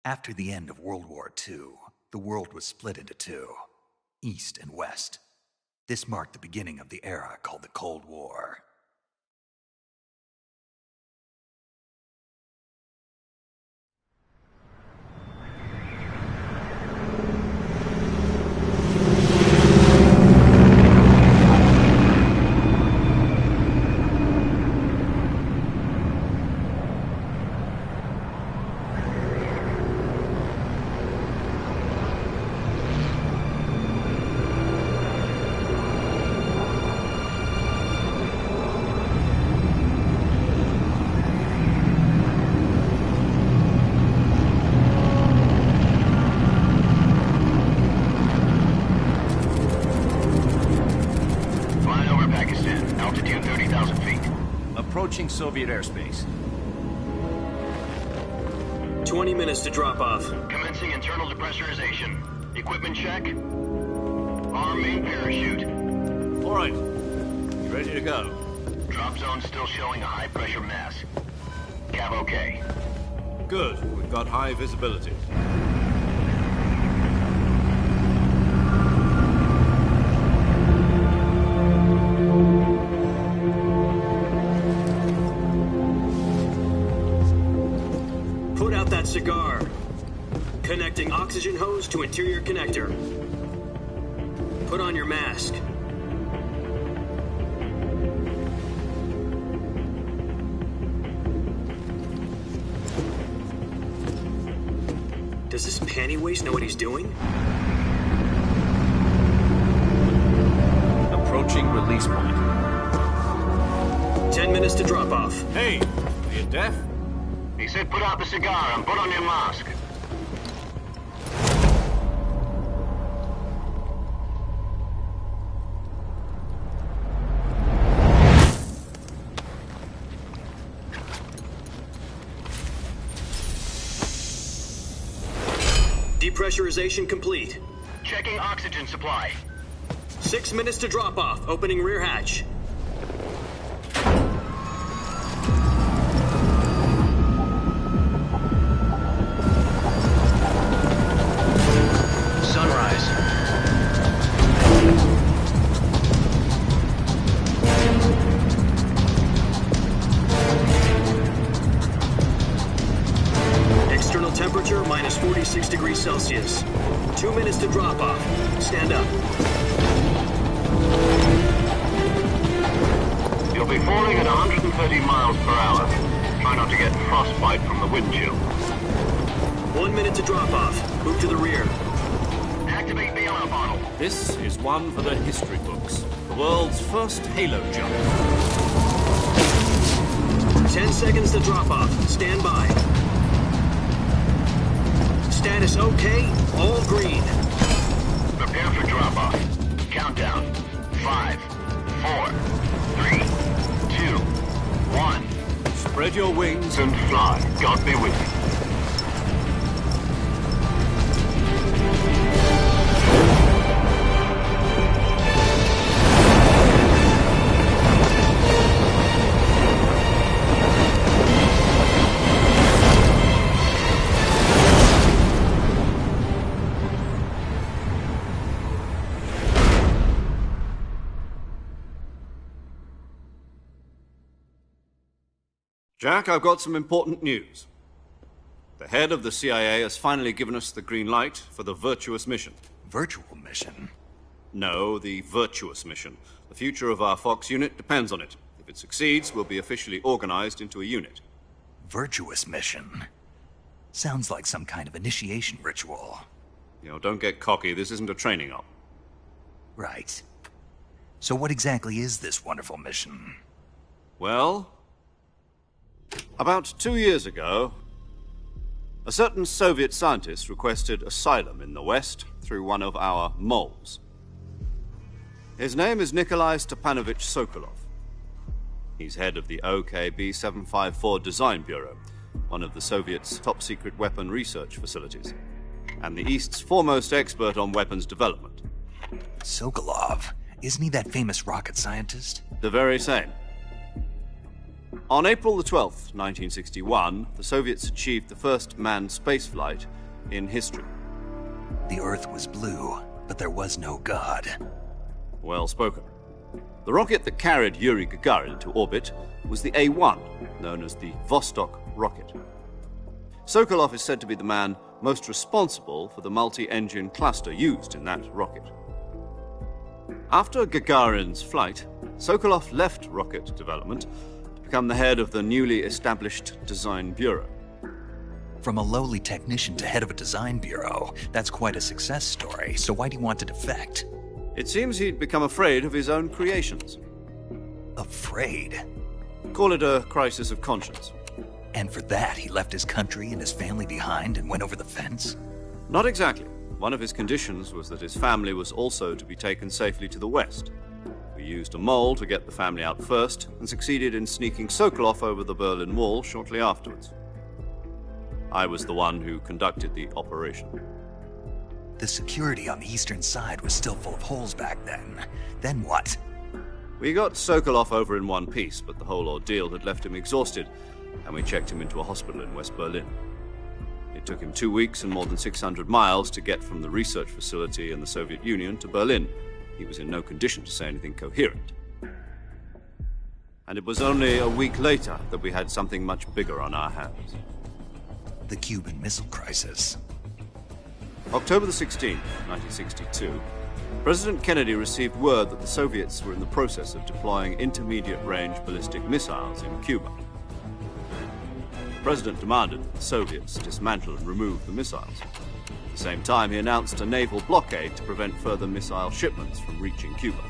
After the end of World War II, the world was split into two, East and West. This marked the beginning of the era called the Cold War. Approaching Soviet airspace. 20 minutes to drop off. Commencing internal depressurization. Equipment check. Arm main parachute. All right. Ready to go. Drop zone still showing a high pressure mass. Cav okay. Good. We've got high visibility. Cigar. Connecting oxygen hose to interior connector. Put on your mask. Does this panty waste know what he's doing? Approaching release point. 10 minutes to drop off. Hey, are you deaf? He said put out the cigar and put on your mask. Depressurization complete. Checking oxygen supply. 6 minutes to drop off. Opening rear hatch. Temperature minus 46 degrees Celsius. 2 minutes to drop off. Stand up. You'll be falling at 130 miles per hour. Try not to get frostbite from the wind chill. 1 minute to drop off. Move to the rear. Activate bailout bottle. This is one for the history books. The world's first halo jump. 10 seconds to drop off. Stand by. Status okay, all green. Prepare for drop-off. Countdown. 5, 4, 3, 2, 1. Spread your wings And fly. God be with you. Jack, I've got some important news. The head of the CIA has finally given us the green light for the Virtuous mission. Virtual mission? No, the Virtuous mission. The future of our Fox unit depends on it. If it succeeds, we'll be officially organized into a unit. Virtuous mission? Sounds like some kind of initiation ritual. You know, don't get cocky. This isn't a training op. Right. So what exactly is this wonderful mission? Well, about 2 years ago, a certain Soviet scientist requested asylum in the West through one of our moles. His name is Nikolai Stepanovich Sokolov. He's head of the OKB-754 Design Bureau, one of the Soviets' top-secret weapon research facilities, and the East's foremost expert on weapons development. Sokolov, isn't he that famous rocket scientist? The very same. On April the 12th, 1961, the Soviets achieved the first manned spaceflight in history. The Earth was blue, but there was no God. Well spoken. The rocket that carried Yuri Gagarin to orbit was the A-1, known as the Vostok rocket. Sokolov is said to be the man most responsible for the multi-engine cluster used in that rocket. After Gagarin's flight, Sokolov left rocket development to become the head of the newly established Design Bureau. From a lowly technician to head of a design bureau, that's quite a success story, so why'd he want to defect? It seems he'd become afraid of his own creations. Afraid? Call it a crisis of conscience. And for that, he left his country and his family behind and went over the fence? Not exactly. One of his conditions was that his family was also to be taken safely to the west. We used a mole to get the family out first and succeeded in sneaking Sokolov over the Berlin Wall shortly afterwards. I was the one who conducted the operation. The security on the eastern side was still full of holes back then. Then what? We got Sokolov over in one piece, but the whole ordeal had left him exhausted, and we checked him into a hospital in West Berlin. It took him 2 weeks and more than 600 miles to get from the research facility in the Soviet Union to Berlin. He was in no condition to say anything coherent. And it was only a week later that we had something much bigger on our hands. The Cuban Missile Crisis. October the 16th, 1962, President Kennedy received word that the Soviets were in the process of deploying intermediate-range ballistic missiles in Cuba. The President demanded that the Soviets dismantle and remove the missiles. At the same time, he announced a naval blockade to prevent further missile shipments from reaching Cuba.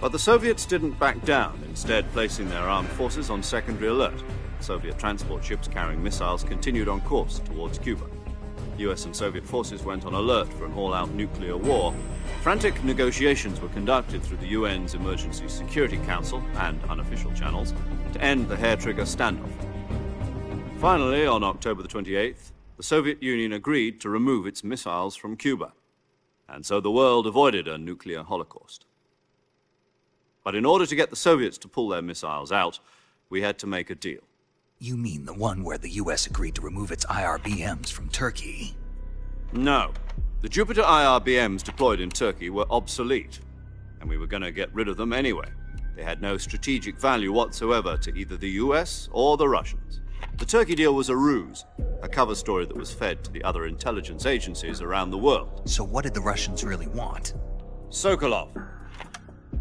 But the Soviets didn't back down, instead placing their armed forces on secondary alert. Soviet transport ships carrying missiles continued on course towards Cuba. US and Soviet forces went on alert for an all-out nuclear war. Frantic negotiations were conducted through the UN's Emergency Security Council and unofficial channels to end the hair-trigger standoff. Finally, on October the 28th, the Soviet Union agreed to remove its missiles from Cuba, and so the world avoided a nuclear holocaust. But in order to get the Soviets to pull their missiles out, we had to make a deal. You mean the one where the US agreed to remove its IRBMs from Turkey? No. The Jupiter IRBMs deployed in Turkey were obsolete, and we were going to get rid of them anyway. They had no strategic value whatsoever to either the US or the Russians. The Turkey deal was a ruse, a cover story that was fed to the other intelligence agencies around the world. So what did the Russians really want? Sokolov.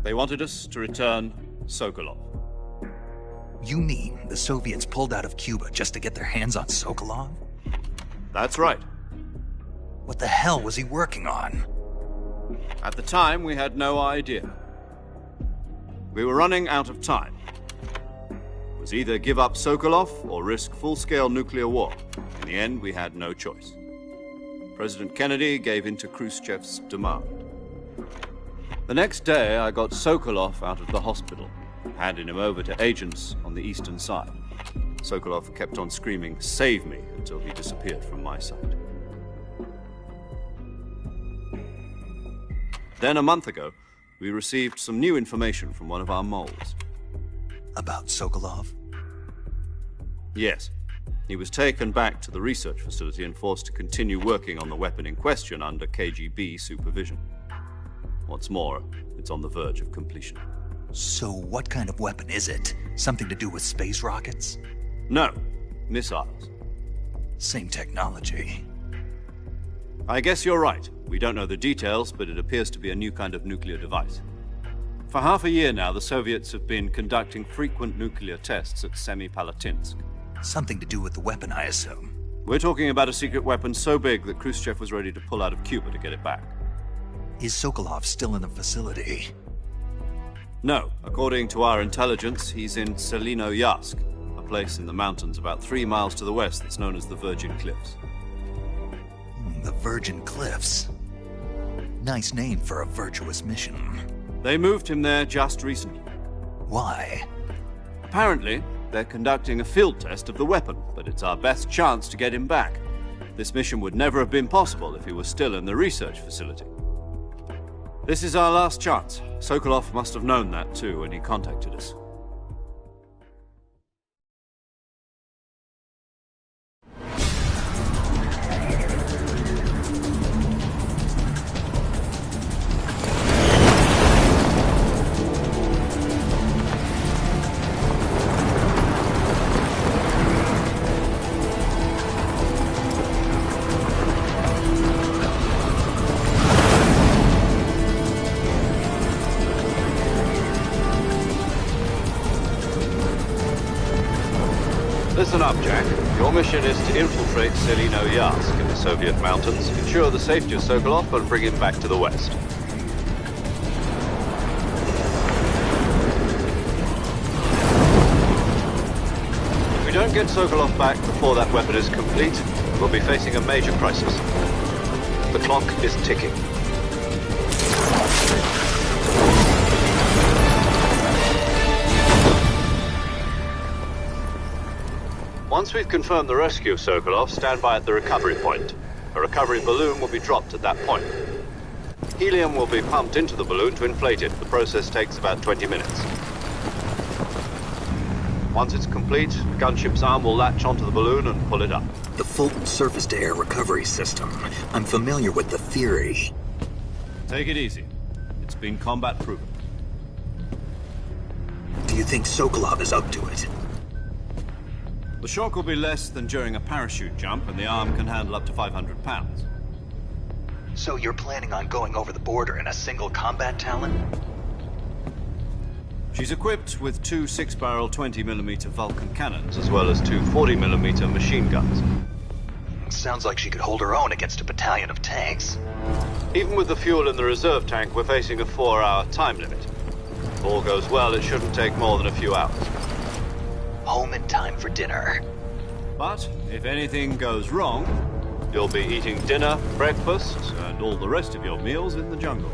They wanted us to return Sokolov. You mean the Soviets pulled out of Cuba just to get their hands on Sokolov? That's right. What the hell was he working on? At the time, we had no idea. We were running out of time. It was either give up Sokolov or risk full-scale nuclear war. In the end, we had no choice. President Kennedy gave in to Khrushchev's demand. The next day, I got Sokolov out of the hospital, handing him over to agents on the eastern side. Sokolov kept on screaming, "Save me," until he disappeared from my sight. Then, a month ago, we received some new information from one of our moles. About Sokolov? Yes. He was taken back to the research facility and forced to continue working on the weapon in question under KGB supervision. What's more, it's on the verge of completion. So what kind of weapon is it? Something to do with space rockets? No, missiles. Same technology. I guess you're right. We don't know the details, but it appears to be a new kind of nuclear device. For half a year now, the Soviets have been conducting frequent nuclear tests at Semipalatinsk. Something to do with the weapon, I assume. We're talking about a secret weapon so big that Khrushchev was ready to pull out of Cuba to get it back. Is Sokolov still in the facility? No. According to our intelligence, he's in Selinoyarsk, a place in the mountains about 3 miles to the west that's known as the Virgin Cliffs. The Virgin Cliffs. Nice name for a virtuous mission. They moved him there just recently. Why? Apparently, they're conducting a field test of the weapon, but it's our best chance to get him back. This mission would never have been possible if he was still in the research facility. This is our last chance. Sokolov must have known that too when he contacted us. Listen up, Jack. Your mission is to infiltrate Selino Yask in the Soviet mountains, ensure the safety of Sokolov, and bring him back to the West. If we don't get Sokolov back before that weapon is complete, we'll be facing a major crisis. The clock is ticking. Once we've confirmed the rescue of Sokolov, stand by at the recovery point. A recovery balloon will be dropped at that point. Helium will be pumped into the balloon to inflate it. The process takes about 20 minutes. Once it's complete, the gunship's arm will latch onto the balloon and pull it up. The Fulton surface-to-air recovery system. I'm familiar with the theory. Take it easy. It's been combat proven. Do you think Sokolov is up to it? The shock will be less than during a parachute jump, and the arm can handle up to 500 pounds. So you're planning on going over the border in a single combat Talon? She's equipped with two 6-barrel 20mm Vulcan cannons, as well as two 40mm machine guns. Sounds like she could hold her own against a battalion of tanks. Even with the fuel in the reserve tank, we're facing a 4-hour time limit. If all goes well, it shouldn't take more than a few hours. Home in time for dinner. But if anything goes wrong, You'll be eating dinner, breakfast, and all the rest of your meals in the jungle.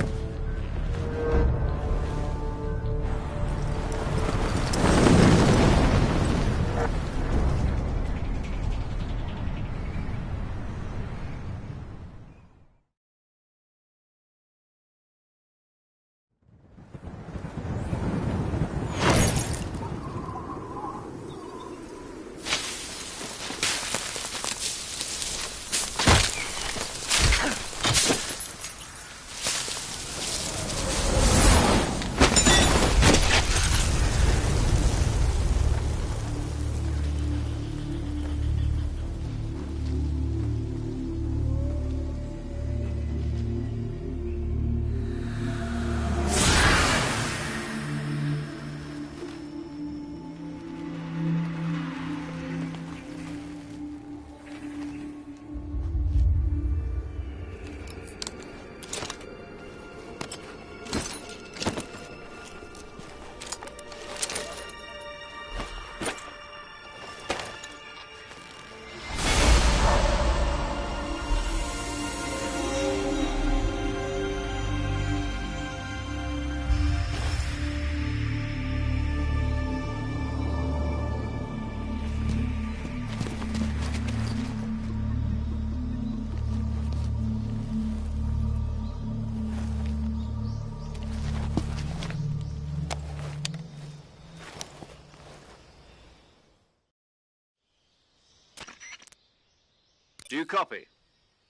Do you copy?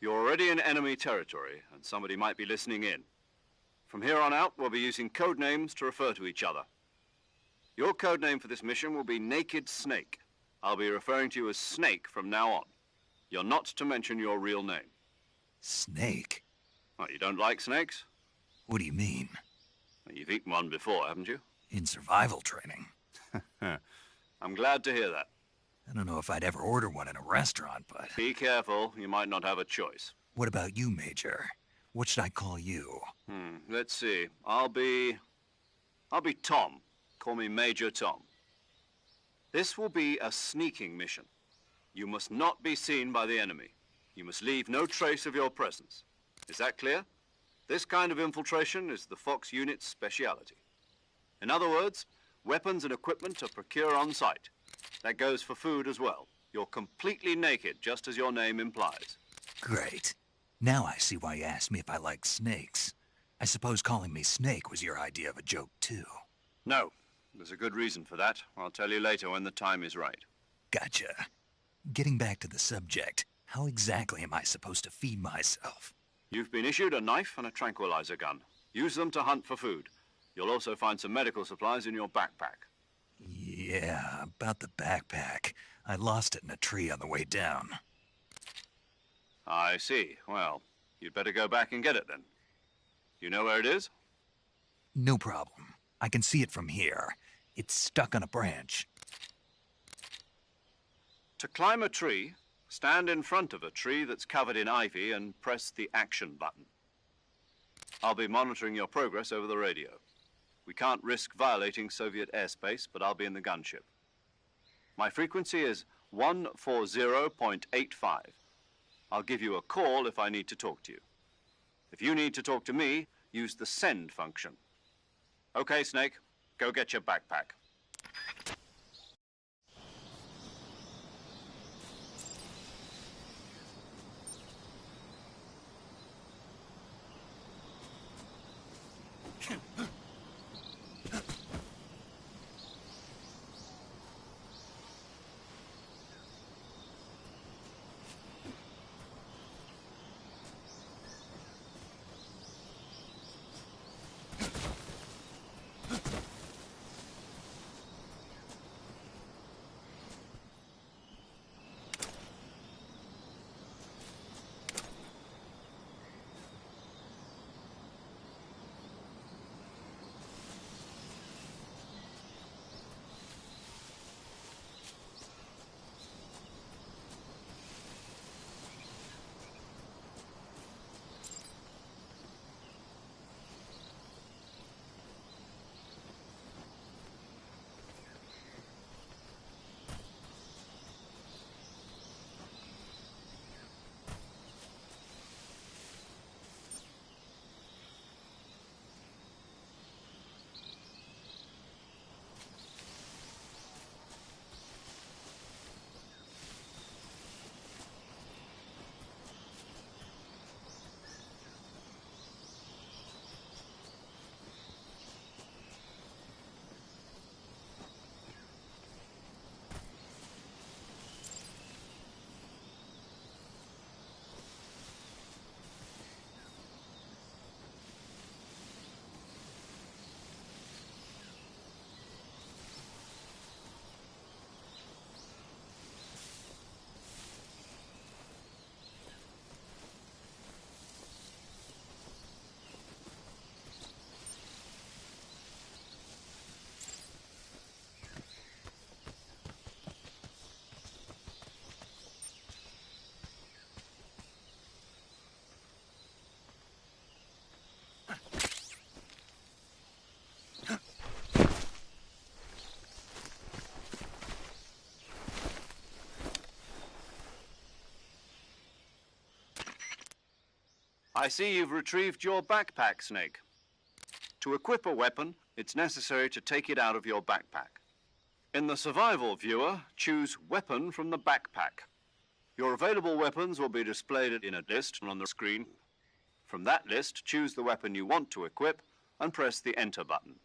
You're already in enemy territory, and somebody might be listening in. From here on out, we'll be using code names to refer to each other. Your code name for this mission will be Naked Snake. I'll be referring to you as Snake from now on. You're not to mention your real name. Snake? Well, you don't like snakes? What do you mean? Well, you've eaten one before, haven't you? In survival training. I'm glad to hear that. I don't know if I'd ever order one in a restaurant, but... Be careful, you might not have a choice. What about you, Major? What should I call you? Let's see. I'll be Tom. Call me Major Tom. This will be a sneaking mission. You must not be seen by the enemy. You must leave no trace of your presence. Is that clear? This kind of infiltration is the Fox unit's speciality. In other words, Weapons and equipment are procure on site. That goes for food as well. You're completely naked, just as your name implies. Great. Now I see why you asked me if I like snakes. I suppose calling me Snake was your idea of a joke, too. No, there's a good reason for that. I'll tell you later when the time is right. Gotcha. Getting back to the subject, how exactly am I supposed to feed myself? You've been issued a knife and a tranquilizer gun. Use them to hunt for food. You'll also find some medical supplies in your backpack. Yeah, about the backpack. I lost it in a tree on the way down. I see. Well, you'd better go back and get it then. You know where it is? No problem. I can see it from here. It's stuck on a branch. To climb a tree, stand in front of a tree that's covered in ivy and press the action button. I'll be monitoring your progress over the radio. We can't risk violating Soviet airspace, but I'll be in the gunship. My frequency is 140.85. I'll give you a call if I need to talk to you. If you need to talk to me, use the send function. Okay, Snake, go get your backpack. I see you've retrieved your backpack, Snake. To equip a weapon, it's necessary to take it out of your backpack. In the survival viewer, choose Weapon from the backpack. Your available weapons will be displayed in a list on the screen. From that list, choose the weapon you want to equip and press the Enter button.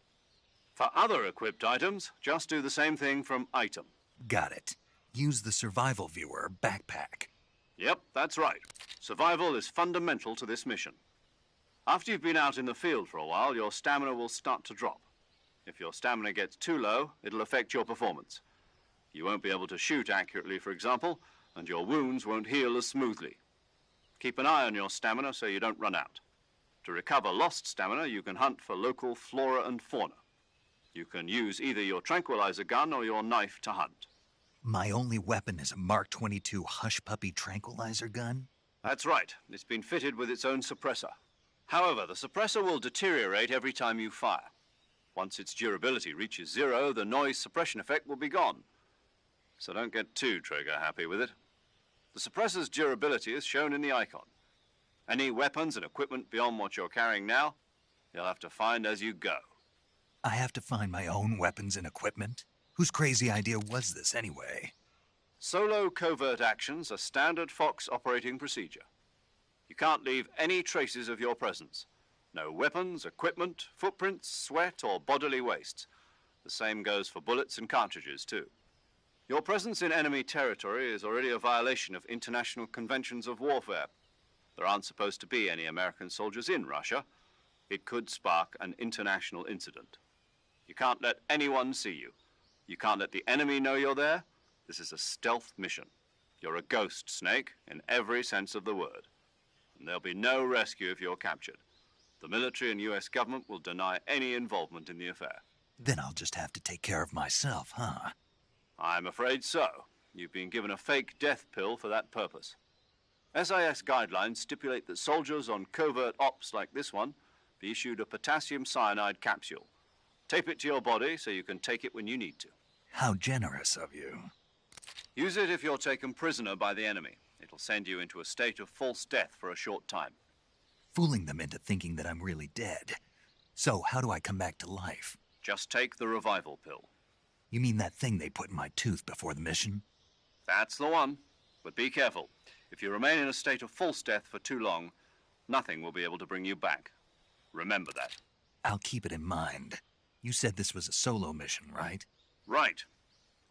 For other equipped items, just do the same thing from Item. Got it. Use the survival viewer backpack. Yep, that's right. Survival is fundamental to this mission. After you've been out in the field for a while, your stamina will start to drop. If your stamina gets too low, it'll affect your performance. You won't be able to shoot accurately, for example, and your wounds won't heal as smoothly. Keep an eye on your stamina so you don't run out. To recover lost stamina, you can hunt for local flora and fauna. You can use either your tranquilizer gun or your knife to hunt. My only weapon is a Mark 22 Hush Puppy tranquilizer gun? That's right. It's been fitted with its own suppressor. However, the suppressor will deteriorate every time you fire. Once its durability reaches 0, the noise suppression effect will be gone. So don't get too trigger-happy with it. The suppressor's durability is shown in the icon. Any weapons and equipment beyond what you're carrying now, you'll have to find as you go. I have to find my own weapons and equipment? Whose crazy idea was this, anyway? Solo covert actions are standard Fox operating procedure. You can't leave any traces of your presence. No weapons, equipment, footprints, sweat, or bodily wastes. The same goes for bullets and cartridges, too. Your presence in enemy territory is already a violation of international conventions of warfare. There aren't supposed to be any American soldiers in Russia. It could spark an international incident. You can't let anyone see you. You can't let the enemy know you're there. This is a stealth mission. You're a ghost, Snake, in every sense of the word. And there'll be no rescue if you're captured. The military and U.S. government will deny any involvement in the affair. Then I'll just have to take care of myself, huh? I'm afraid so. You've been given a fake death pill for that purpose. SIS guidelines stipulate that soldiers on covert ops like this one be issued a potassium cyanide capsule. Tape it to your body so you can take it when you need to. How generous of you. Use it if you're taken prisoner by the enemy. It'll send you into a state of false death for a short time. Fooling them into thinking that I'm really dead. So how do I come back to life? Just take the revival pill. You mean that thing they put in my tooth before the mission? That's the one. But be careful. If you remain in a state of false death for too long, nothing will be able to bring you back. Remember that. I'll keep it in mind. You said this was a solo mission, right? Right.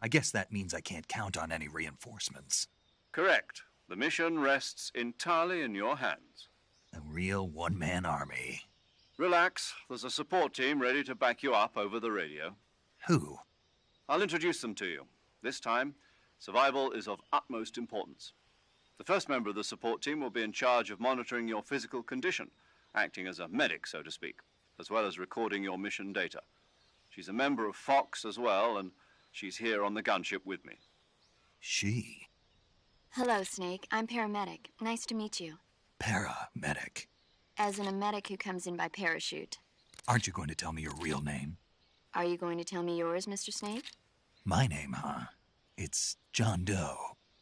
I guess that means I can't count on any reinforcements. Correct. The mission rests entirely in your hands. A real one-man army. Relax. There's a support team ready to back you up over the radio. Who? I'll introduce them to you. This time, survival is of utmost importance. The first member of the support team will be in charge of monitoring your physical condition, acting as a medic, so to speak, as well as recording your mission data. She's a member of Fox as well, and she's here on the gunship with me. She? Hello, Snake. I'm paramedic. Nice to meet you. Paramedic. As in a medic who comes in by parachute. Aren't you going to tell me your real name? Are you going to tell me yours, Mr. Snake? My name, huh? It's John Doe.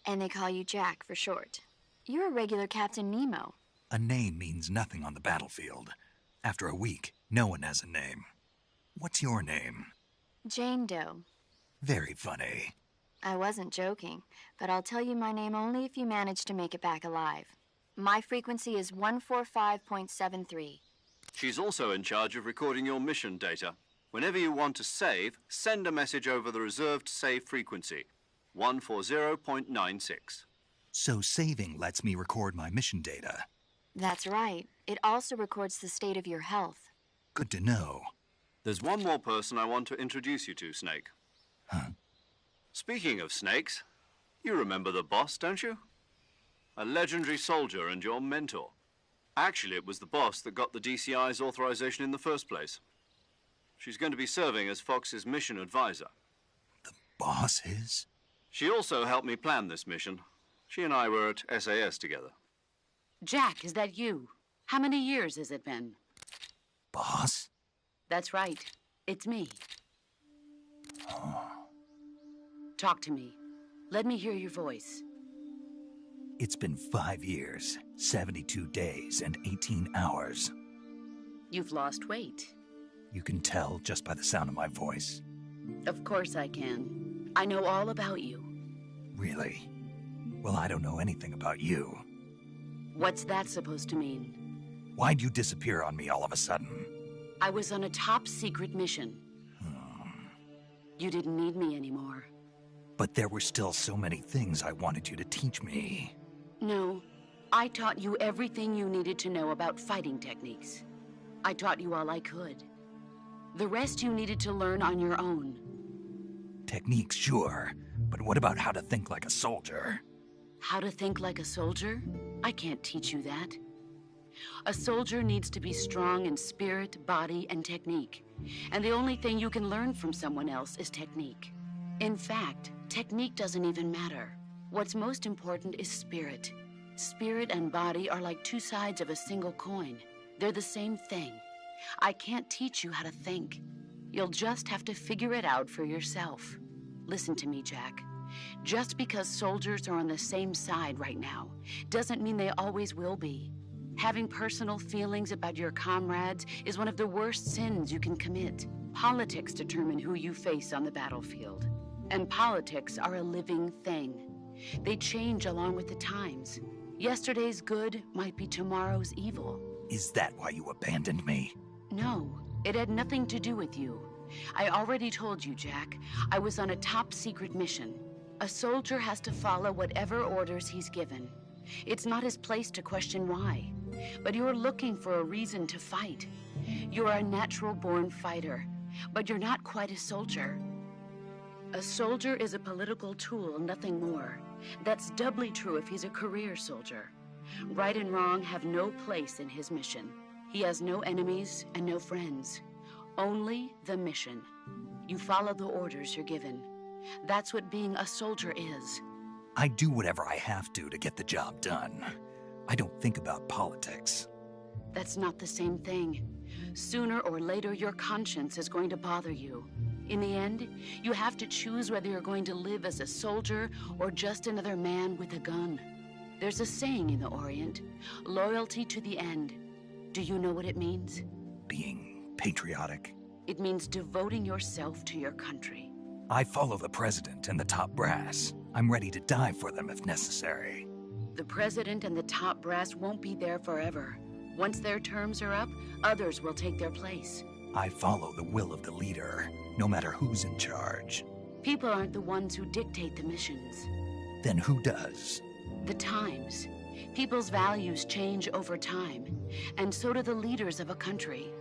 And they call you Jack for short. You're a regular Captain Nemo. A name means nothing on the battlefield. After a week, no one has a name. What's your name? Jane Doe. Very funny. I wasn't joking, but I'll tell you my name only if you manage to make it back alive. My frequency is 145.73. She's also in charge of recording your mission data. Whenever you want to save, send a message over the reserved save frequency, 140.96. So saving lets me record my mission data. That's right. It also records the state of your health. Good to know. There's one more person I want to introduce you to, Snake. Huh? Speaking of snakes, you remember the boss, don't you? A legendary soldier and your mentor. Actually, it was the boss that got the DCI's authorization in the first place. She's going to be serving as Fox's mission advisor. The boss is? She also helped me plan this mission. She and I were at SAS together. Jack, is that you? How many years has it been? Boss? That's right. It's me. Oh. Talk to me. Let me hear your voice. It's been 5 years, 72 days, and 18 hours. You've lost weight. You can tell just by the sound of my voice. Of course I can. I know all about you. Really? Well, I don't know anything about you. What's that supposed to mean? Why'd you disappear on me all of a sudden? I was on a top-secret mission. You didn't need me anymore. But there were still so many things I wanted you to teach me. No, I taught you everything you needed to know about fighting techniques. I taught you all I could. The rest you needed to learn on your own. Techniques, sure. But what about how to think like a soldier? How to think like a soldier? I can't teach you that. A soldier needs to be strong in spirit, body, and technique. And the only thing you can learn from someone else is technique. In fact, technique doesn't even matter. What's most important is spirit. Spirit and body are like two sides of a single coin. They're the same thing. I can't teach you how to think. You'll just have to figure it out for yourself. Listen to me, Jack. Just because soldiers are on the same side right now doesn't mean they always will be. Having personal feelings about your comrades is one of the worst sins you can commit. Politics determine who you face on the battlefield. And politics are a living thing. They change along with the times. Yesterday's good might be tomorrow's evil. Is that why you abandoned me? No, it had nothing to do with you. I already told you, Jack. I was on a top-secret mission. A soldier has to follow whatever orders he's given. It's not his place to question why. But you're looking for a reason to fight. You're a natural-born fighter, but you're not quite a soldier. A soldier is a political tool, nothing more. That's doubly true if he's a career soldier. Right and wrong have no place in his mission. He has no enemies and no friends. Only the mission. You follow the orders you're given. That's what being a soldier is. I do whatever I have to get the job done. I don't think about politics. That's not the same thing. Sooner or later, your conscience is going to bother you. In the end, you have to choose whether you're going to live as a soldier or just another man with a gun. There's a saying in the Orient, loyalty to the end. Do you know what it means? Being patriotic. It means devoting yourself to your country. I follow the president and the top brass. I'm ready to die for them if necessary. The president and the top brass won't be there forever. Once their terms are up, others will take their place. I follow the will of the leader, no matter who's in charge. People aren't the ones who dictate the missions. Then who does? The times. People's values change over time, and so do the leaders of a country.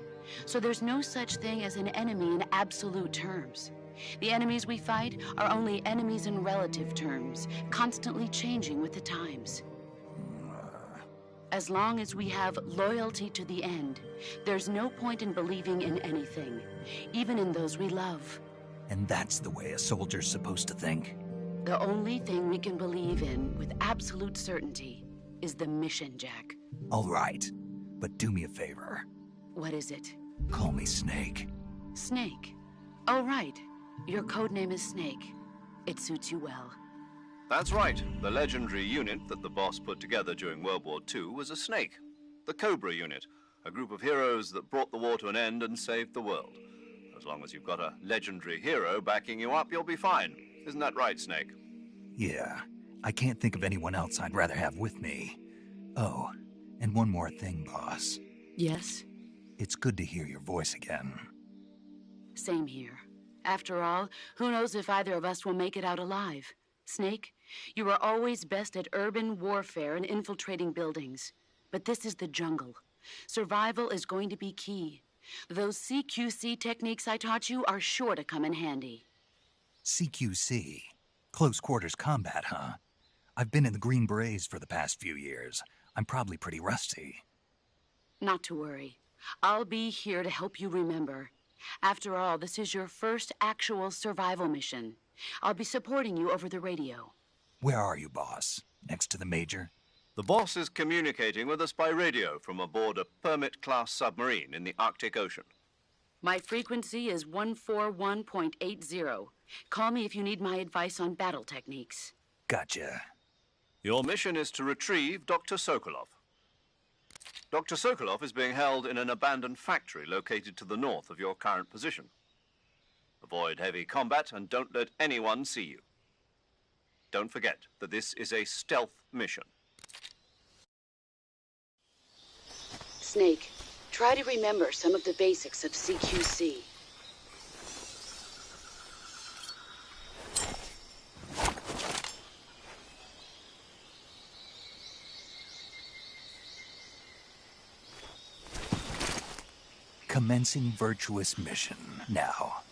So there's no such thing as an enemy in absolute terms. The enemies we fight are only enemies in relative terms, constantly changing with the times. As long as we have loyalty to the end, there's no point in believing in anything, even in those we love. And that's the way a soldier's supposed to think? The only thing we can believe in with absolute certainty is the mission, Jack. All right, but do me a favor. What is it? Call me Snake. Snake? Oh, right. Your codename is Snake. It suits you well. That's right. The legendary unit that the boss put together during World War II was a snake. The Cobra unit, a group of heroes that brought the war to an end and saved the world. As long as you've got a legendary hero backing you up, you'll be fine. Isn't that right, Snake? Yeah, I can't think of anyone else I'd rather have with me. Oh, and one more thing, boss. Yes? It's good to hear your voice again. Same here. After all, who knows if either of us will make it out alive? Snake, you are always best at urban warfare and infiltrating buildings. But this is the jungle. Survival is going to be key. Those CQC techniques I taught you are sure to come in handy. CQC? Close quarters combat, huh? I've been in the Green Berets for the past few years. I'm probably pretty rusty. Not to worry. I'll be here to help you remember. After all, this is your first actual survival mission. I'll be supporting you over the radio. Where are you, boss? Next to the Major? The boss is communicating with us by radio from aboard a Permit-class submarine in the Arctic Ocean. My frequency is 141.80. Call me if you need my advice on battle techniques. Gotcha. Your mission is to retrieve Dr. Sokolov. Dr. Sokolov is being held in an abandoned factory located to the north of your current position. Avoid heavy combat and don't let anyone see you. Don't forget that this is a stealth mission. Snake, try to remember some of the basics of CQC. Commencing virtuous mission now.